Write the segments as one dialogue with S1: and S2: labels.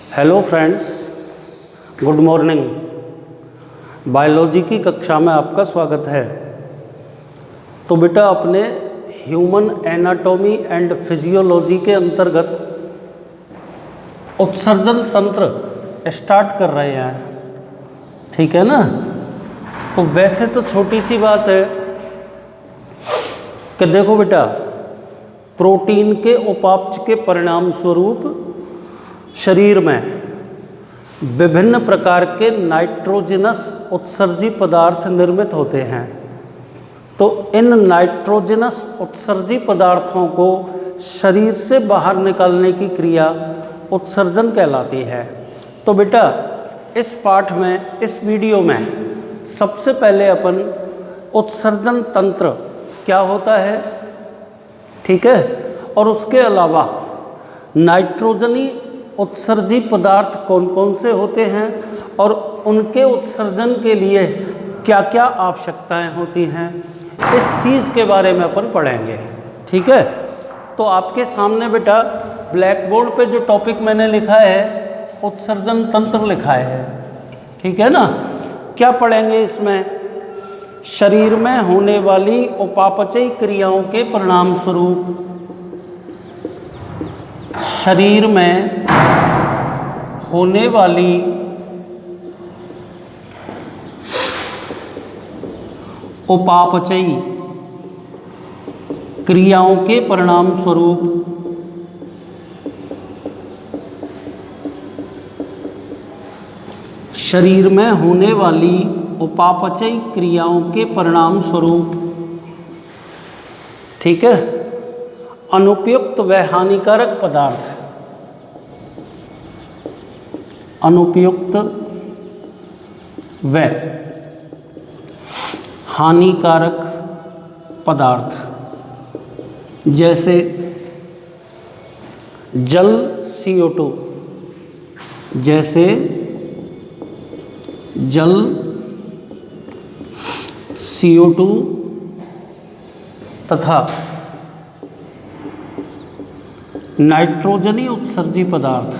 S1: Hello friends, good morning. Biology की कक्षा में आपका स्वागत है। तो बेटा, अपने ह्यूमन एनाटॉमी एंड फिजियोलॉजी के अंतर्गत उत्सर्जन तंत्र स्टार्ट कर रहे हैं, ठीक है ना। तो वैसे तो छोटी सी बात है कि देखो बेटा, प्रोटीन के उपापचय के परिणाम स्वरूप शरीर में विभिन्न प्रकार के नाइट्रोजनस उत्सर्जी पदार्थ निर्मित होते हैं। तो इन नाइट्रोजनस उत्सर्जी पदार्थों को शरीर से बाहर निकालने की क्रिया उत्सर्जन कहलाती है। तो बेटा, इस पाठ में, इस वीडियो में सबसे पहले अपन उत्सर्जन तंत्र क्या होता है, ठीक है, और उसके अलावा नाइट्रोजनी उत्सर्जी पदार्थ कौन कौन से होते हैं और उनके उत्सर्जन के लिए क्या क्या आवश्यकताएं होती हैं, इस चीज़ के बारे में अपन पढ़ेंगे, ठीक है। तो आपके सामने बेटा ब्लैक बोर्ड पे जो टॉपिक मैंने लिखा है, उत्सर्जन तंत्र लिखा है, ठीक है ना। क्या पढ़ेंगे इसमें? शरीर में होने वाली उपापचयी क्रियाओं के परिणाम स्वरूप शरीर में होने वाली उपापचयी क्रियाओं के परिणाम स्वरूप शरीर में होने वाली उपापचयी क्रियाओं के परिणाम स्वरूप, ठीक है, अनुपयुक्त व हानिकारक पदार्थ, अनुपयुक्त व हानिकारक पदार्थ जैसे जल CO2, जैसे जल CO2 तथा नाइट्रोजनी उत्सर्जी पदार्थ,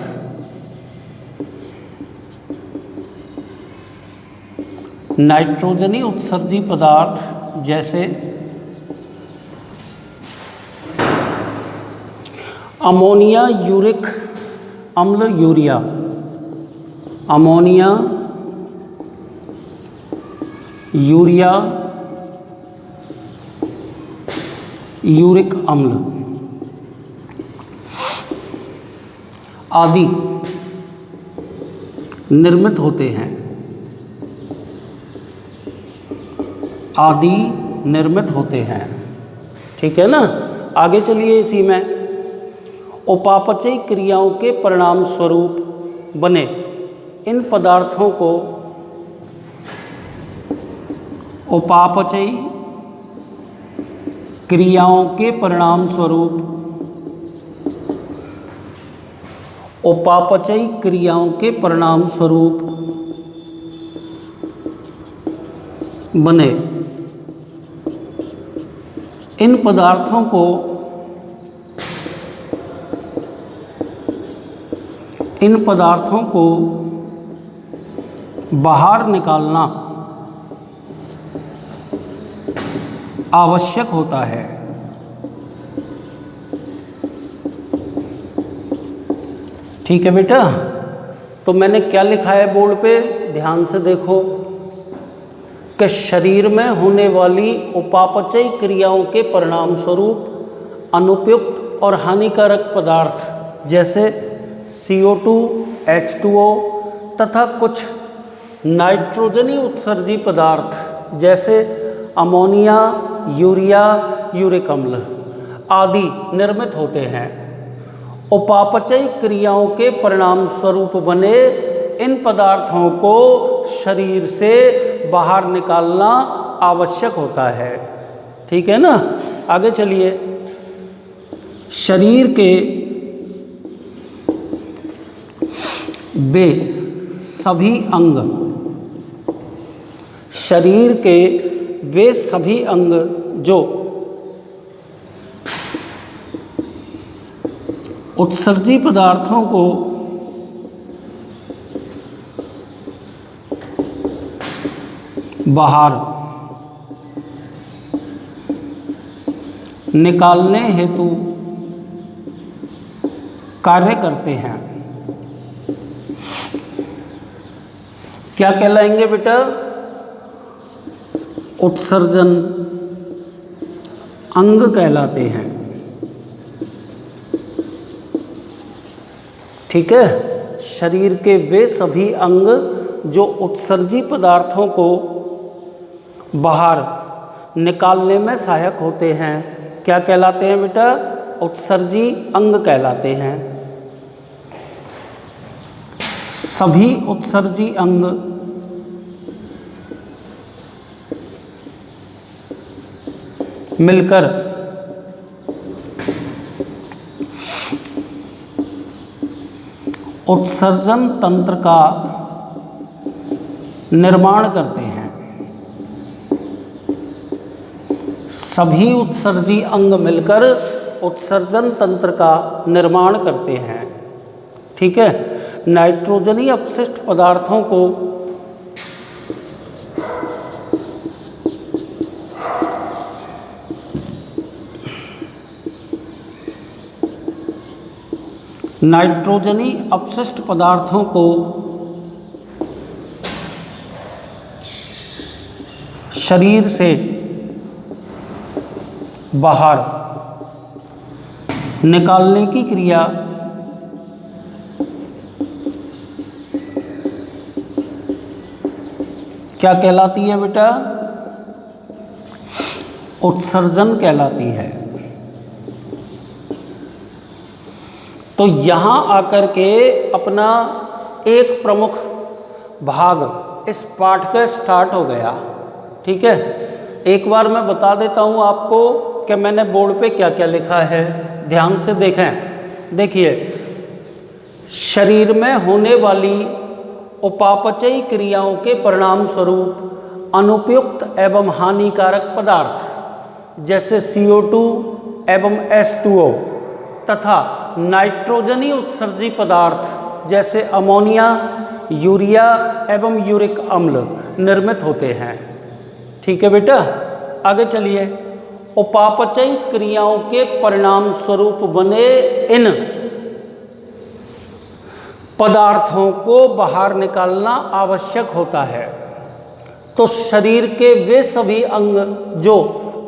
S1: नाइट्रोजनी उत्सर्जी पदार्थ जैसे अमोनिया, यूरिक अम्ल, यूरिया, अमोनिया, यूरिया, यूरिक अम्ल आदि निर्मित होते हैं, आदि निर्मित होते हैं, ठीक है ना। आगे चलिए, इसी में उपापचयी क्रियाओं के परिणाम स्वरूप बने इन पदार्थों को उपापचयी क्रियाओं के परिणाम स्वरूप, उपापचयी क्रियाओं के परिणाम स्वरूप बने इन पदार्थों को बाहर निकालना आवश्यक होता है, ठीक है बेटा। तो मैंने क्या लिखा है बोर्ड पे, ध्यान से देखो कि शरीर में होने वाली उपापचयी क्रियाओं के परिणाम स्वरूप अनुपयुक्त और हानिकारक पदार्थ जैसे CO2, H2O तथा कुछ नाइट्रोजनी उत्सर्जी पदार्थ जैसे अमोनिया, यूरिया, यूरिक अम्ल आदि निर्मित होते हैं। उपापचयी क्रियाओं के परिणाम स्वरूप बने इन पदार्थों को शरीर से बाहर निकालना आवश्यक होता है, ठीक है ना। आगे चलिए, शरीर के वे सभी अंग, शरीर के वे सभी अंग जो उत्सर्जी पदार्थों को बाहर निकालने हेतु कार्य करते हैं। क्या कहलाएंगे बेटा? उत्सर्जन अंग कहलाते हैं। ठीक है, शरीर के वे सभी अंग जो उत्सर्जी पदार्थों को बाहर निकालने में सहायक होते हैं, क्या कहलाते हैं बेटा? उत्सर्जी अंग कहलाते हैं। सभी उत्सर्जी अंग मिलकर उत्सर्जन तंत्र का निर्माण करते हैं। सभी उत्सर्जी अंग मिलकर उत्सर्जन तंत्र का निर्माण करते हैं। ठीक है, नाइट्रोजनी अपशिष्ट पदार्थों को शरीर से बाहर निकालने की क्रिया क्या कहलाती है बेटा? उत्सर्जन कहलाती है। तो यहाँ आकर के अपना एक प्रमुख भाग इस पाठ का स्टार्ट हो गया। ठीक है, एक बार मैं बता देता हूँ आपको कि मैंने बोर्ड पे क्या क्या लिखा है, ध्यान से देखें। देखिए, शरीर में होने वाली उपापचयी क्रियाओं के परिणाम स्वरूप अनुपयुक्त एवं हानिकारक पदार्थ जैसे CO2 एवं H2O तथा नाइट्रोजनी उत्सर्जी पदार्थ जैसे अमोनिया, यूरिया एवं यूरिक अम्ल निर्मित होते हैं। ठीक है बेटा, आगे चलिए। उपापचयी क्रियाओं के परिणाम स्वरूप बने इन पदार्थों को बाहर निकालना आवश्यक होता है। तो शरीर के वे सभी अंग जो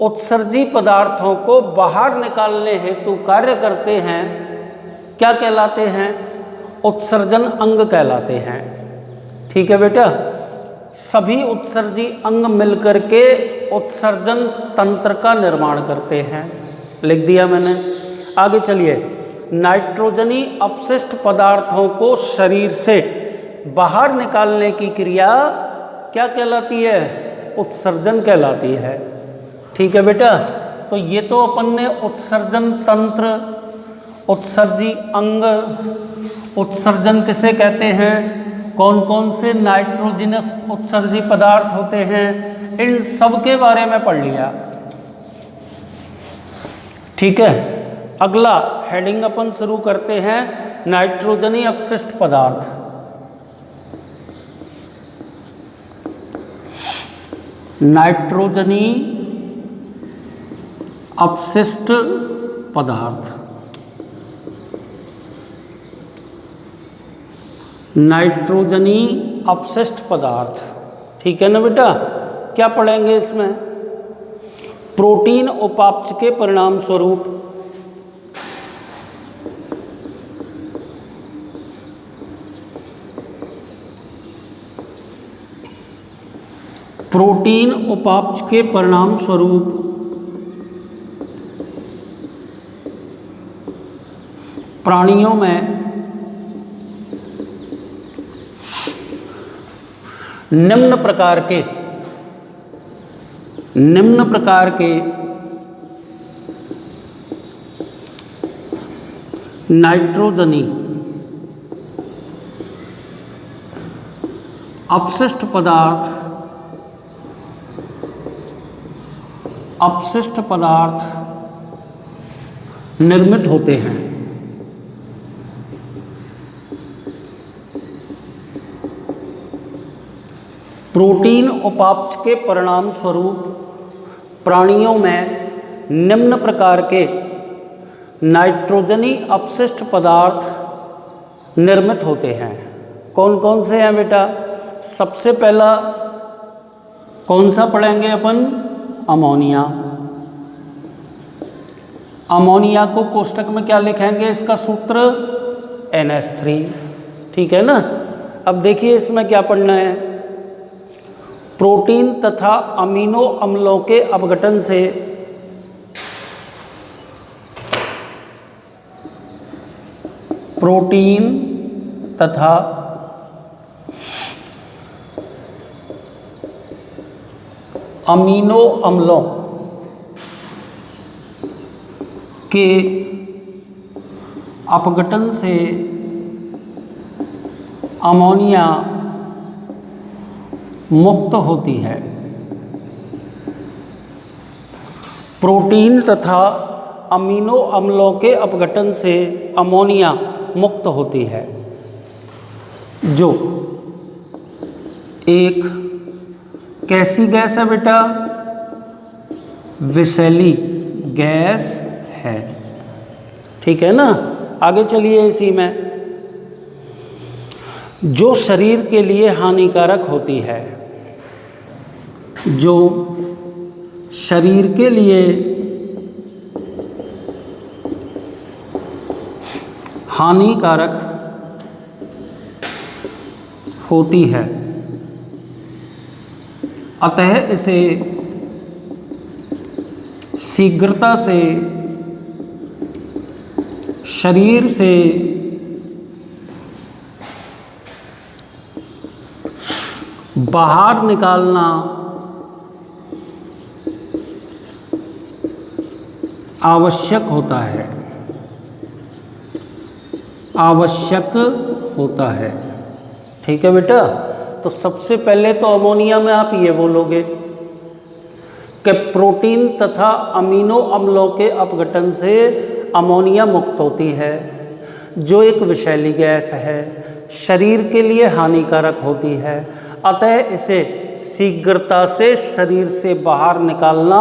S1: उत्सर्जी पदार्थों को बाहर निकालने हेतु कार्य करते हैं, क्या कहलाते हैं? उत्सर्जन अंग कहलाते हैं। ठीक है बेटा, सभी उत्सर्जी अंग मिलकर के उत्सर्जन तंत्र का निर्माण करते हैं। लिख दिया मैंने। आगे चलिए। नाइट्रोजनी अपशिष्ट पदार्थों को शरीर से बाहर निकालने की क्रिया क्या कहलाती है? उत्सर्जन कहलाती है। ठीक है बेटा, तो ये तो अपन ने उत्सर्जन तंत्र, उत्सर्जी अंग, उत्सर्जन किसे कहते हैं, कौन कौन से नाइट्रोजनस उत्सर्जी पदार्थ होते हैं, इन सब के बारे में पढ़ लिया। ठीक है, अगला हेडिंग अपन शुरू करते हैं, नाइट्रोजनी अपशिष्ट पदार्थ। नाइट्रोजनी अपशिष्ट पदार्थ। नाइट्रोजनी अपशिष्ट पदार्थ। ठीक है ना बेटा, क्या पढ़ेंगे इसमें? प्रोटीन उपापचय के परिणाम स्वरूप प्रोटीन उपापचय के परिणाम स्वरूप प्राणियों में निम्न प्रकार के नाइट्रोजनी अपशिष्ट पदार्थ निर्मित होते हैं। प्रोटीन उपापचय के परिणाम स्वरूप प्राणियों में निम्न प्रकार के नाइट्रोजनी अपशिष्ट पदार्थ निर्मित होते हैं। कौन कौन से हैं बेटा? सबसे पहला कौन सा पढ़ेंगे अपन? अमोनिया। अमोनिया को कोष्टक में क्या लिखेंगे? इसका सूत्र NH3। ठीक है ना। अब देखिए इसमें क्या पढ़ना है। प्रोटीन तथा अमीनो अम्लों के अपघटन से प्रोटीन तथा अमीनो अम्लों के अपघटन से अमोनिया मुक्त होती है। प्रोटीन तथा अमीनो अम्लों के अपघटन से अमोनिया मुक्त होती है, जो एक कैसी गैस है बेटा? विषैली गैस है। ठीक है ना। आगे चलिए इसी में, जो शरीर के लिए हानिकारक होती है, जो शरीर के लिए हानिकारक होती है, अतः इसे शीघ्रता से शरीर से बाहर निकालना आवश्यक होता है। आवश्यक होता है। ठीक है बेटा। तो सबसे पहले तो अमोनिया में आप ये बोलोगे कि प्रोटीन तथा अमीनो अम्लों के अपघटन से अमोनिया मुक्त होती है, जो एक विषैली गैस है, शरीर के लिए हानिकारक होती है, अतः इसे शीघ्रता से शरीर से बाहर निकालना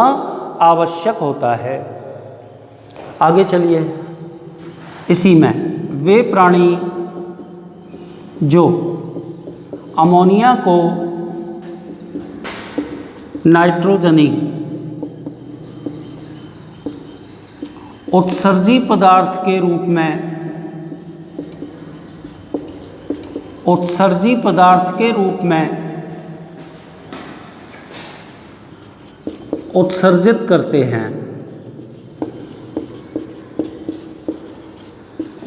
S1: आवश्यक होता है। आगे चलिए इसी में, वे प्राणी जो अमोनिया को नाइट्रोजनी उत्सर्जी पदार्थ के रूप में उत्सर्जित करते हैं,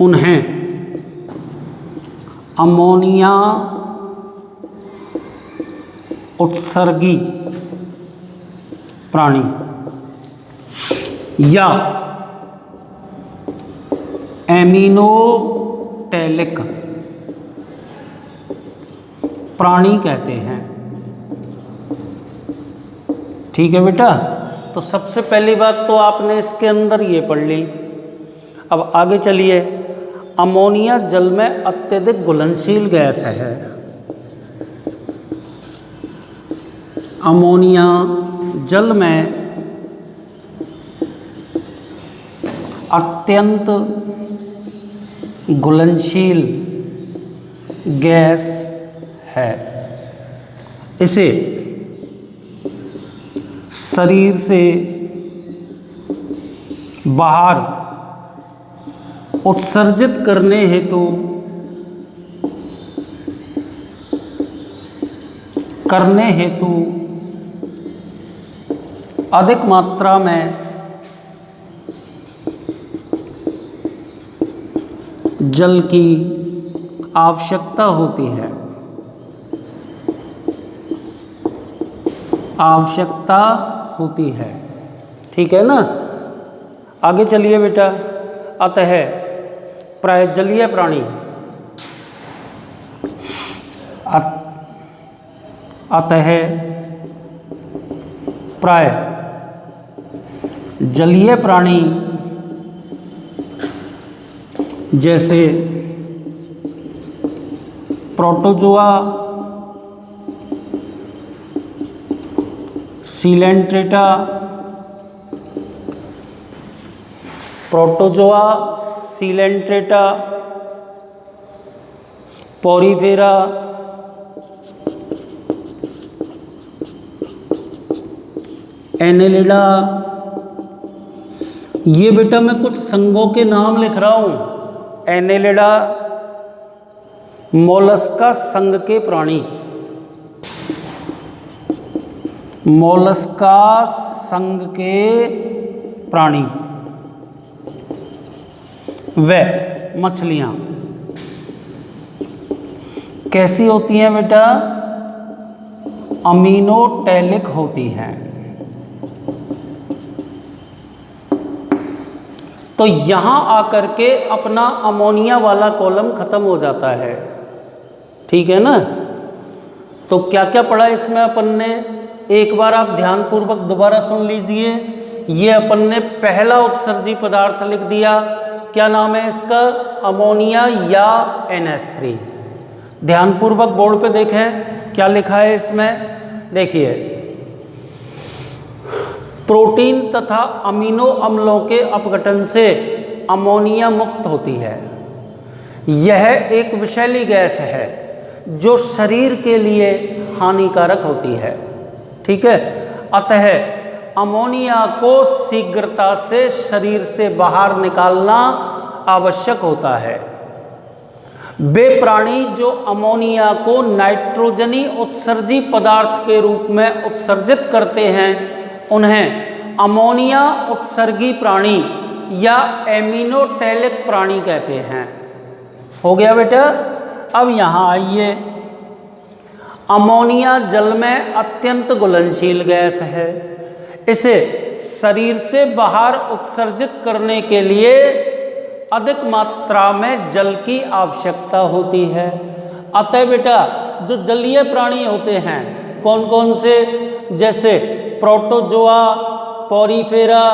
S1: उन्हें अमोनिया उत्सर्गी प्राणी या एमिनोटैलिक प्राणी कहते हैं। ठीक है बेटा। तो सबसे पहली बात तो आपने इसके अंदर ये पढ़ ली। अब आगे चलिए, अमोनिया जल में अत्यधिक घुलनशील गैस है। अमोनिया जल में अत्यंत घुलनशील गैस है। इसे शरीर से बाहर उत्सर्जित करने हेतु अधिक मात्रा में जल की आवश्यकता होती है। ठीक है ना। आगे चलिए बेटा। अतः प्राय जलीय प्राणी प्राय जलीय प्राणी जैसे protozoa, Coelenterata, protozoa, Coelenterata, Porifera, Annelida. ये बेटा मैं कुछ संघों के नाम लिख रहा हूँ। एनेलिडा मोलस्का संघ के प्राणी, मोलस्का संघ के प्राणी, वे मछलियाँ कैसी होती हैं बेटा? अमीनोटैलिक होती हैं। तो यहां आकर के अपना अमोनिया वाला कॉलम खत्म हो जाता है, ठीक है ना। तो क्या क्या पढ़ा इसमें अपन ने, एक बार आप ध्यानपूर्वक दोबारा सुन लीजिए। ये अपन ने पहला उत्सर्जी पदार्थ लिख दिया, क्या नाम है इसका? अमोनिया या NH3। ध्यानपूर्वक बोर्ड पे देखें क्या लिखा है इसमें, देखिए प्रोटीन तथा अमीनो अम्लों के अपघटन से अमोनिया मुक्त होती है। यह एक विषैली गैस है जो शरीर के लिए हानिकारक होती है, ठीक है। अतः अमोनिया को शीघ्रता से शरीर से बाहर निकालना आवश्यक होता है। वे प्राणी जो अमोनिया को नाइट्रोजनी उत्सर्जी पदार्थ के रूप में उत्सर्जित करते हैं उन्हें अमोनिया उत्सर्गी प्राणी या एमिनोटैलिक प्राणी कहते हैं। हो गया बेटा। अब यहाँ आइए, अमोनिया जल में अत्यंत घुलनशील गैस है। इसे शरीर से बाहर उत्सर्जित करने के लिए अधिक मात्रा में जल की आवश्यकता होती है। अतः बेटा जो जलीय प्राणी होते हैं कौन कौन से, जैसे प्रोटोजोआ, पोरीफेरा,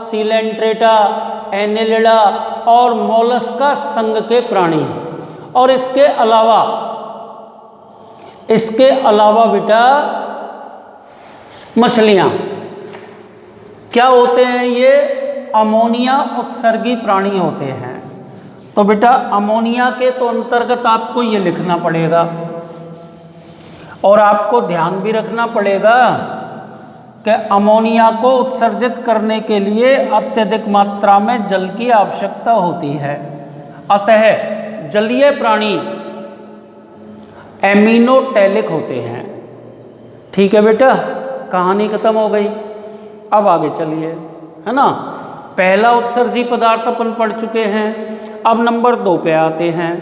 S1: सीलेंट्रेटा, एनेलिडा और मोलस्का संघ के प्राणी, और इसके अलावा बेटा मछलियाँ क्या होते हैं? ये अमोनिया उत्सर्गी प्राणी होते हैं। तो बेटा अमोनिया के तो अंतर्गत आपको ये लिखना पड़ेगा और आपको ध्यान भी रखना पड़ेगा कि अमोनिया को उत्सर्जित करने के लिए अत्यधिक मात्रा में जल की आवश्यकता होती है। अतः जलीय प्राणी एमिनोटैलिक होते हैं, ठीक है बेटा। कहानी खत्म हो गई। अब आगे चलिए, है ना। पहला उत्सर्जी पदार्थ अपन पढ़ चुके हैं। अब नंबर 2 पे आते हैं।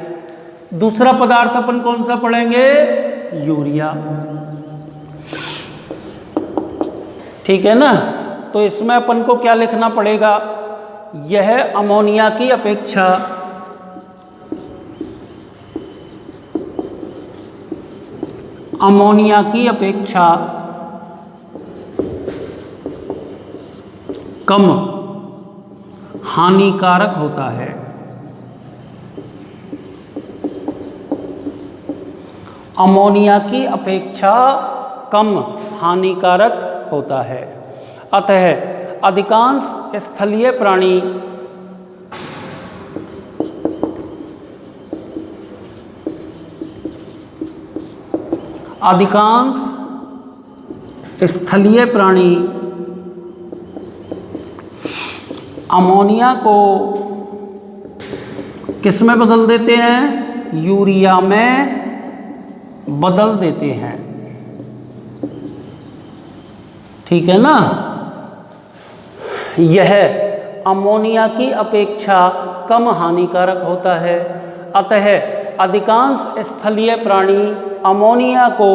S1: दूसरा पदार्थ अपन कौन सा पढ़ेंगे? यूरिया, ठीक है ना। तो इसमें अपन को क्या लिखना पड़ेगा? यह अमोनिया की अपेक्षा कम हानिकारक होता है। अमोनिया की अपेक्षा कम हानिकारक होता है। अतः अधिकांश स्थलीय प्राणी अमोनिया को किस में बदल देते हैं? यूरिया में बदल देते हैं, ठीक है ना। यह अमोनिया की अपेक्षा कम हानिकारक होता है। अतः अधिकांश स्थलीय प्राणी अमोनिया को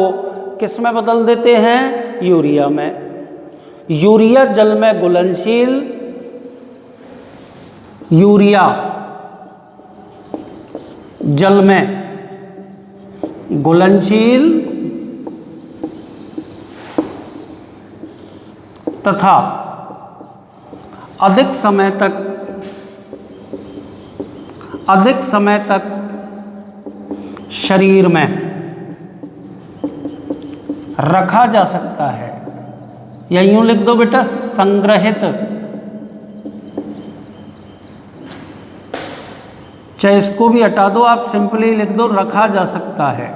S1: किस में बदल देते हैं? यूरिया में। यूरिया जल में घुलनशील तथा अधिक समय तक शरीर में रखा जा सकता है। या यूं लिख दो बेटा संग्रहित, चाहे इसको भी हटा दो, आप सिंपली लिख दो रखा जा सकता है।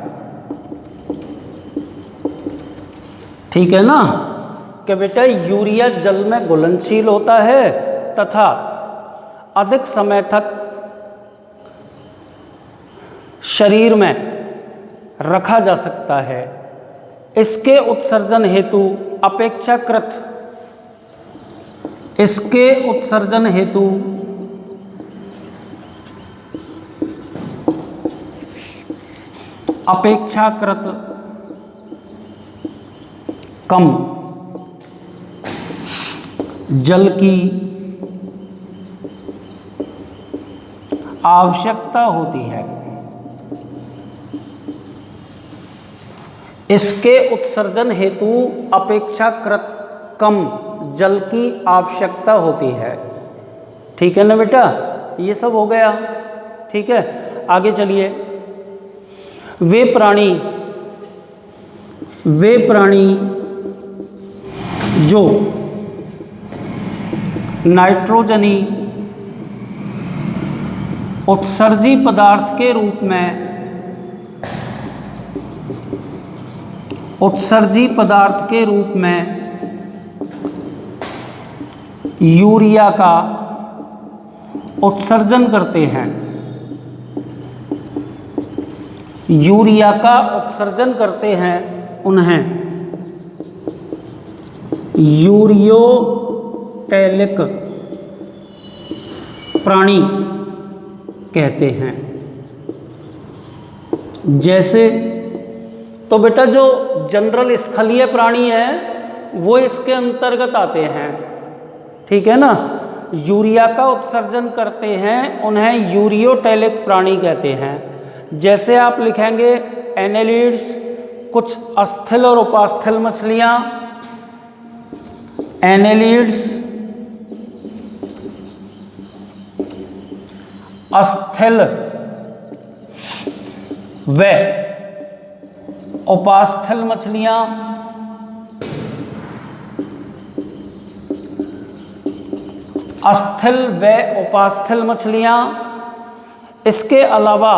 S1: ठीक है ना, कि बेटा यूरिया जल में घुलनशील होता है तथा अधिक समय तक शरीर में रखा जा सकता है। इसके उत्सर्जन हेतु अपेक्षाकृत कम जल की आवश्यकता होती है। इसके उत्सर्जन हेतु अपेक्षाकृत कम जल की आवश्यकता होती है। ठीक है ना बेटा, ये सब हो गया। ठीक है, आगे चलिए। वे प्राणी जो नाइट्रोजनी उत्सर्जी पदार्थ के रूप में यूरिया का उत्सर्जन करते हैं, उन्हें यूरियोटैलिक प्राणी कहते हैं। जैसे तो बेटा जो जनरल स्थलीय प्राणी है वो इसके अंतर्गत आते हैं। ठीक है ना, यूरिया का उत्सर्जन करते हैं, उन्हें यूरियोटैलिक प्राणी कहते हैं। जैसे आप लिखेंगे एनेलिड्स, कुछ अस्थिल और उपास्थल मछलियां, एनेलिड्स, अस्थिल व उपास्थल मछलियां, अस्थिल व उपास्थल मछलियां, इसके अलावा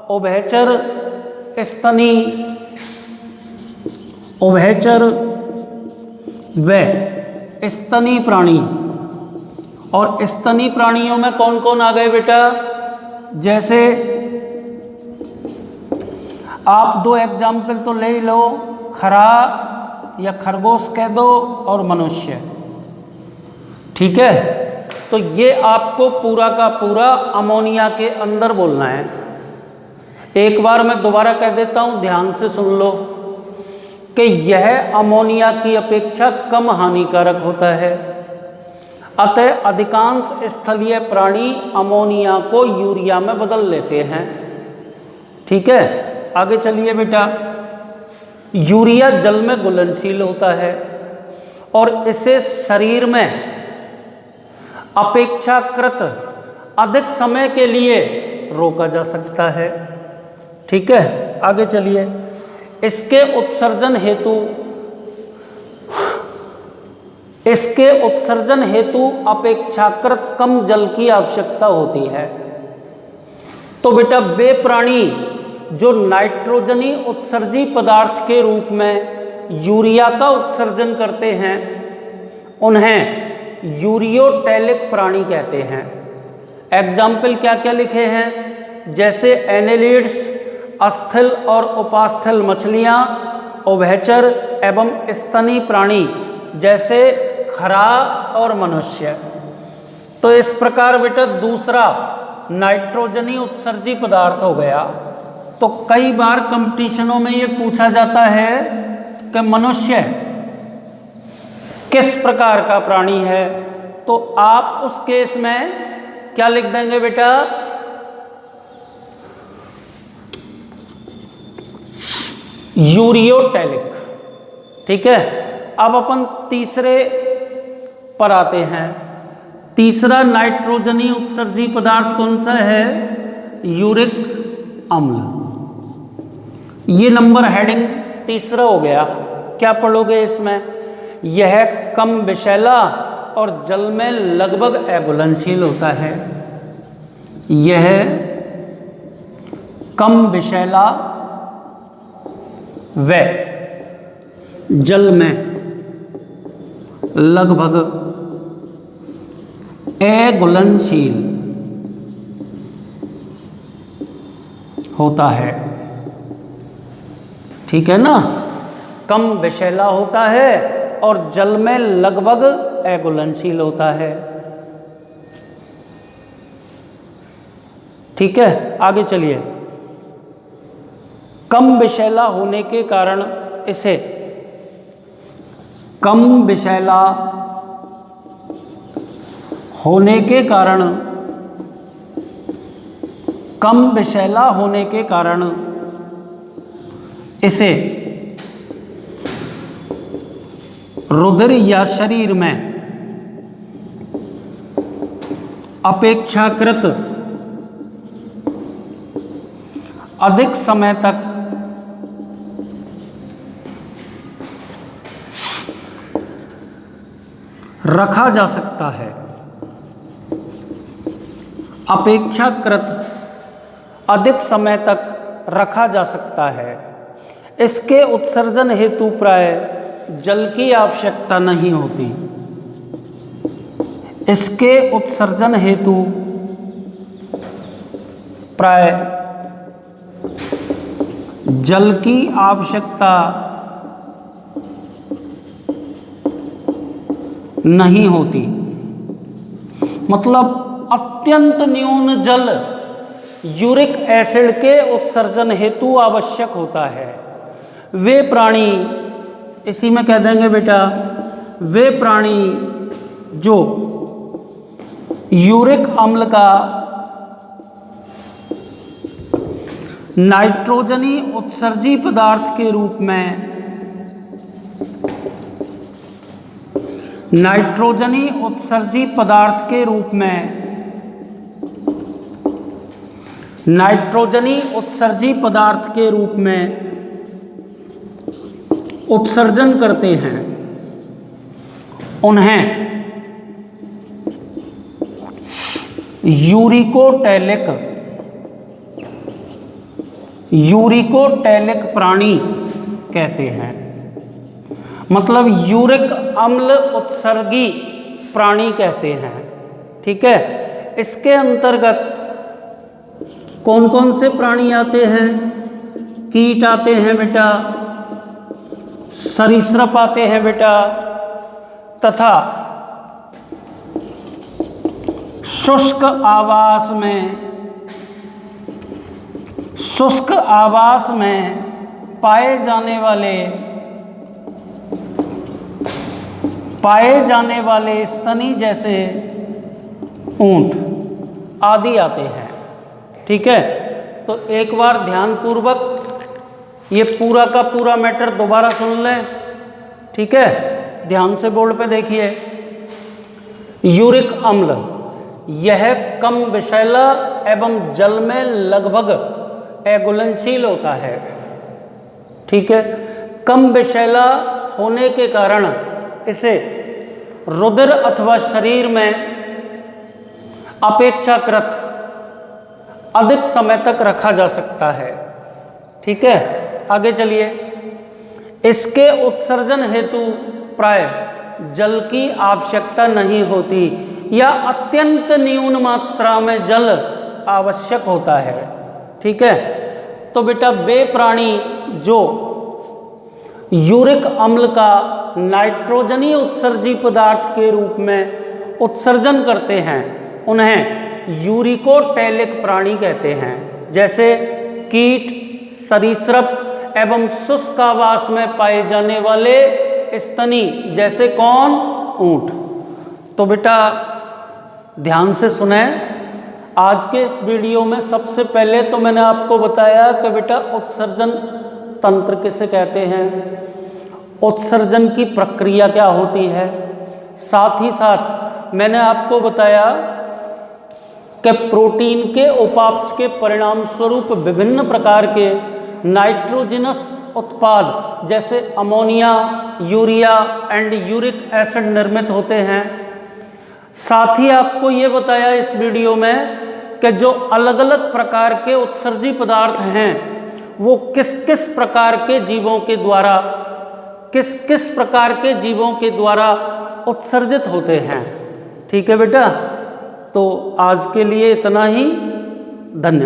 S1: उभयचर व स्तनी प्राणी। और स्तनी प्राणियों में कौन कौन आ गए बेटा? जैसे आप दो एग्जाम्पल तो ले ही लो, खरा या खरगोश कह दो और मनुष्य। ठीक है, तो ये आपको पूरा का पूरा अमोनिया के अंदर बोलना है। एक बार मैं दोबारा कह देता हूँ, ध्यान से सुन लो कि यह अमोनिया की अपेक्षा कम हानिकारक होता है। अतः अधिकांश स्थलीय प्राणी अमोनिया को यूरिया में बदल लेते हैं। ठीक है, आगे चलिए बेटा। यूरिया जल में घुलनशील होता है और इसे शरीर में अपेक्षाकृत अधिक समय के लिए रोका जा सकता है। ठीक है, आगे चलिए। इसके उत्सर्जन हेतु अपेक्षाकृत कम जल की आवश्यकता होती है। तो बेटा वे प्राणी जो नाइट्रोजनी उत्सर्जी पदार्थ के रूप में यूरिया का उत्सर्जन करते हैं, उन्हें यूरियोटैलिक प्राणी कहते हैं। एग्जाम्पल क्या क्या लिखे हैं? जैसे एनेलिड्स, अस्थिल और उपास्थल मछलियां, उभयचर एवं स्तनी प्राणी जैसे खरा और मनुष्य। तो इस प्रकार बेटा दूसरा नाइट्रोजनी उत्सर्जी पदार्थ हो गया। तो कई बार कंपटीशनों में ये पूछा जाता है कि मनुष्य किस प्रकार का प्राणी है, तो आप उस केस में क्या लिख देंगे बेटा? यूरियोटैलिक। ठीक है, अब अपन तीसरे पर आते हैं। तीसरा नाइट्रोजनी उत्सर्जी पदार्थ कौन सा है? यूरिक अम्ल। ये नंबर हेडिंग तीसरा हो गया। क्या पढ़ोगे इसमें? यह कम विषैला और जल में लगभग अघुलनशील होता है। यह कम विषैला व जल में लगभग अघुलनशील होता है। ठीक है ना, कम विषैला होता है और जल में लगभग अघुलनशील होता है। ठीक है, आगे चलिए। कम विषैला होने के कारण इसे कम विषैला होने के कारण कम विषैला होने के कारण इसे रुधिर या शरीर में अपेक्षाकृत अधिक समय तक रखा जा सकता है। अपेक्षाकृत अधिक समय तक रखा जा सकता है। इसके उत्सर्जन हेतु प्राय जल की आवश्यकता नहीं होती। इसके उत्सर्जन हेतु प्राय जल की आवश्यकता नहीं होती। मतलब अत्यंत न्यून जल यूरिक एसिड के उत्सर्जन हेतु आवश्यक होता है। वे प्राणी, इसी में कह देंगे बेटा, वे प्राणी जो यूरिक अम्ल का नाइट्रोजनी उत्सर्जी पदार्थ के रूप में नाइट्रोजनी उत्सर्जी पदार्थ के रूप में नाइट्रोजनी उत्सर्जी पदार्थ के रूप में उत्सर्जन करते हैं, उन्हें यूरिकोटैलिक प्राणी कहते हैं। मतलब यूरिक अम्ल उत्सर्गी प्राणी कहते हैं। ठीक है, इसके अंतर्गत कौन कौन से प्राणी आते हैं? कीट आते हैं बेटा, सरीसृप आते हैं बेटा, तथा शुष्क आवास में पाए जाने वाले स्तनी जैसे ऊंट आदि आते हैं। ठीक है, तो एक बार ध्यानपूर्वक ये पूरा का पूरा मैटर दोबारा सुन लें। ठीक है, ध्यान से बोर्ड पे देखिए। यूरिक अम्ल यह कम विषैला एवं जल में लगभग अघुलनशील होता है। ठीक है, कम विषैला होने के कारण इसे रुधिर अथवा शरीर में अपेक्षाकृत अधिक समय तक रखा जा सकता है। ठीक है, आगे चलिए। इसके उत्सर्जन हेतु प्राय जल की आवश्यकता नहीं होती या अत्यंत न्यून मात्रा में जल आवश्यक होता है। ठीक है, तो बेटा वे प्राणी जो यूरिक अम्ल का नाइट्रोजनी उत्सर्जी पदार्थ के रूप में उत्सर्जन करते हैं, उन्हें यूरिकोटैलिक प्राणी कहते हैं। जैसे कीट, सरीसृप एवं शुष्क आवास में पाए जाने वाले स्तनी जैसे कौन? ऊंट। तो बेटा ध्यान से सुने। आज के इस वीडियो में सबसे पहले तो मैंने आपको बताया कि बेटा उत्सर्जन तंत्र किसे कहते हैं, उत्सर्जन की प्रक्रिया क्या होती है। साथ ही साथ मैंने आपको बताया कि प्रोटीन के उपापचय के परिणाम स्वरूप विभिन्न प्रकार के नाइट्रोजनस उत्पाद जैसे ammonia, urea and uric acid निर्मित होते हैं। साथ ही आपको ये बताया इस वीडियो में कि जो अलग अलग प्रकार के उत्सर्जी पदार्थ हैं वो किस किस प्रकार के जीवों के द्वारा उत्सर्जित होते हैं। ठीक है बेटा, तो आज के लिए इतना ही। धन्यवाद।